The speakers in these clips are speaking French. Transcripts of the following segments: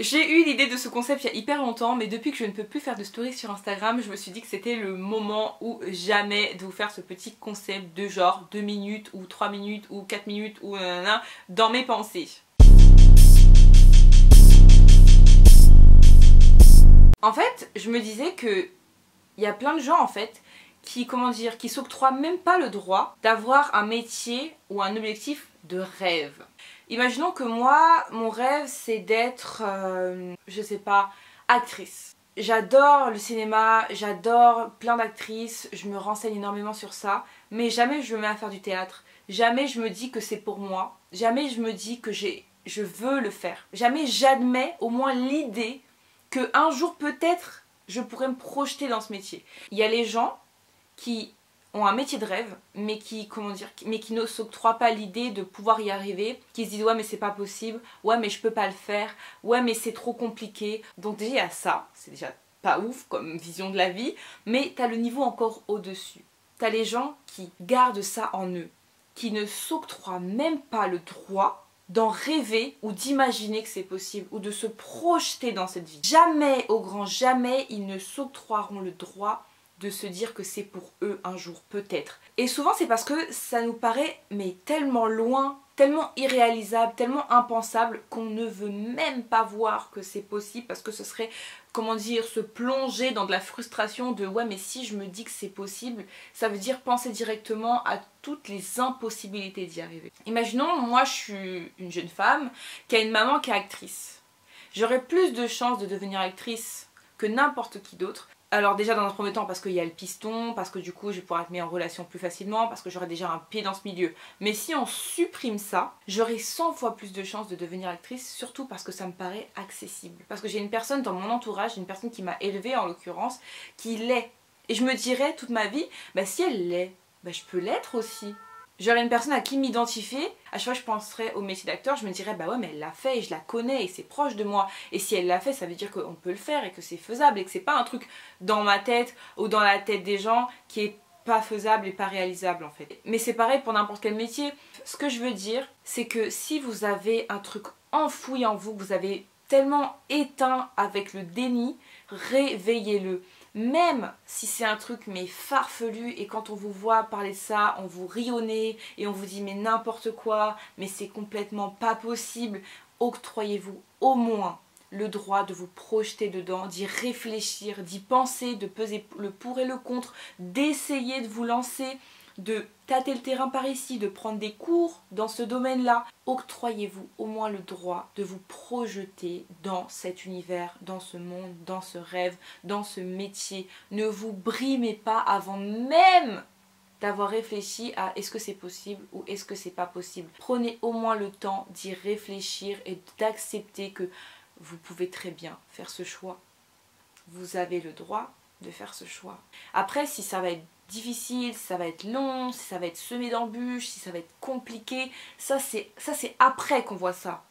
J'ai eu l'idée de ce concept il y a hyper longtemps, mais depuis que je ne peux plus faire de stories sur Instagram, je me suis dit que c'était le moment ou jamais de vous faire ce petit concept de genre 2 minutes ou 3 minutes ou 4 minutes ou nanana dans mes pensées. En fait, je me disais que il y a plein de gens en fait qui, qui s'octroient même pas le droit d'avoir un métier ou un objectif de rêve. Imaginons que moi, mon rêve c'est d'être, je sais pas, actrice. J'adore le cinéma, j'adore plein d'actrices, je me renseigne énormément sur ça, mais jamais je me mets à faire du théâtre, jamais je me dis que c'est pour moi, jamais je me dis que je veux le faire, jamais j'admets au moins l'idée que un jour peut-être je pourrais me projeter dans ce métier. Il y a les gens qui ont un métier de rêve, mais qui ne s'octroient pas l'idée de pouvoir y arriver, qui se disent ouais mais c'est pas possible, ouais mais je peux pas le faire, ouais mais c'est trop compliqué. Donc déjà il y a ça, c'est déjà pas ouf comme vision de la vie, mais t'as le niveau encore au-dessus. T'as les gens qui gardent ça en eux, qui ne s'octroient même pas le droit d'en rêver ou d'imaginer que c'est possible ou de se projeter dans cette vie. Jamais, au grand jamais, ils ne s'octroieront le droit de se dire que c'est pour eux un jour, peut-être. Et souvent c'est parce que ça nous paraît mais tellement loin, tellement irréalisable, tellement impensable qu'on ne veut même pas voir que c'est possible parce que ce serait, comment dire, se plonger dans de la frustration de ouais mais si je me dis que c'est possible, ça veut dire penser directement à toutes les impossibilités d'y arriver. Imaginons, moi je suis une jeune femme qui a une maman qui est actrice. J'aurais plus de chances de devenir actrice que n'importe qui d'autre. Alors déjà dans un premier temps parce qu'il y a le piston, parce que du coup je vais pouvoir être mis en relation plus facilement, parce que j'aurai déjà un pied dans ce milieu. Mais si on supprime ça, j'aurai 100 fois plus de chances de devenir actrice, surtout parce que ça me paraît accessible. Parce que j'ai une personne dans mon entourage, une personne qui m'a élevée en l'occurrence, qui l'est. Et je me dirais toute ma vie, bah si elle l'est, bah je peux l'être aussi. J'aurais une personne à qui m'identifier, à chaque fois que je penserais au métier d'acteur, je me dirais bah ouais mais elle l'a fait et je la connais et c'est proche de moi. Et si elle l'a fait, ça veut dire qu'on peut le faire et que c'est faisable et que c'est pas un truc dans ma tête ou dans la tête des gens qui est pas faisable et pas réalisable en fait. Mais c'est pareil pour n'importe quel métier. Ce que je veux dire, c'est que si vous avez un truc enfoui en vous, que vous avez tellement éteint avec le déni, réveillez-le. Même si c'est un truc mais farfelu et quand on vous voit parler de ça, on vous rit au nez et on vous dit mais n'importe quoi, mais c'est complètement pas possible, octroyez-vous au moins le droit de vous projeter dedans, d'y réfléchir, d'y penser, de peser le pour et le contre, d'essayer de vous lancer, de tâter le terrain par ici, de prendre des cours dans ce domaine-là. Octroyez-vous au moins le droit de vous projeter dans cet univers, dans ce monde, dans ce rêve, dans ce métier. Ne vous brimez pas avant même d'avoir réfléchi à est-ce que c'est possible ou est-ce que c'est pas possible. Prenez au moins le temps d'y réfléchir et d'accepter que vous pouvez très bien faire ce choix. Vous avez le droit de faire ce choix. Après, si ça va être difficile, si ça va être long, si ça va être semé d'embûches, si ça va être compliqué, ça c'est après qu'on voit ça.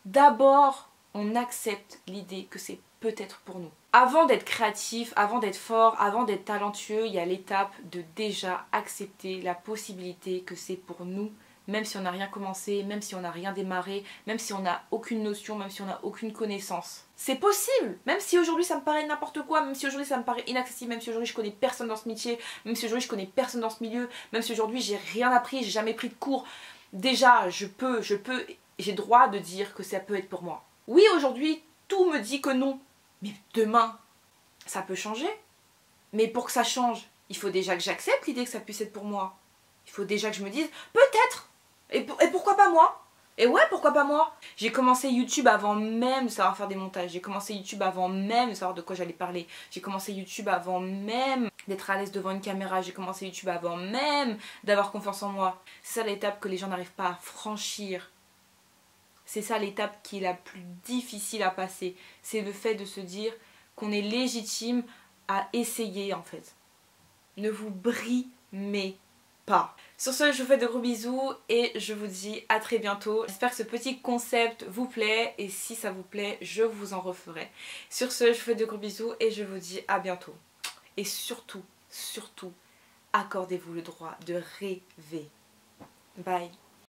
D'abord, on accepte l'idée que c'est peut-être pour nous. Avant d'être créatif, avant d'être fort, avant d'être talentueux, il y a l'étape de déjà accepter la possibilité que c'est pour nous, même si on n'a rien commencé, même si on n'a rien démarré, même si on n'a aucune notion, même si on n'a aucune connaissance. C'est possible, même si aujourd'hui ça me paraît n'importe quoi, même si aujourd'hui ça me paraît inaccessible, même si aujourd'hui je connais personne dans ce métier, même si aujourd'hui je connais personne dans ce milieu, même si aujourd'hui j'ai rien appris, j'ai jamais pris de cours. Déjà, j'ai le droit de dire que ça peut être pour moi. Oui, aujourd'hui, tout me dit que non, mais demain, ça peut changer. Mais pour que ça change, il faut déjà que j'accepte l'idée que ça puisse être pour moi. Il faut déjà que je me dise, peut-être. Et pourquoi pas moi? Et ouais, pourquoi pas moi? J'ai commencé YouTube avant même de savoir faire des montages. J'ai commencé YouTube avant même de savoir de quoi j'allais parler. J'ai commencé YouTube avant même d'être à l'aise devant une caméra. J'ai commencé YouTube avant même d'avoir confiance en moi. C'est ça l'étape que les gens n'arrivent pas à franchir. C'est ça l'étape qui est la plus difficile à passer. C'est le fait de se dire qu'on est légitime à essayer en fait. Ne vous brimez pas. Sur ce, je vous fais de gros bisous et je vous dis à très bientôt. J'espère que ce petit concept vous plaît et si ça vous plaît, je vous en referai. Sur ce, je vous fais de gros bisous et je vous dis à bientôt. Et surtout, accordez-vous le droit de rêver. Bye.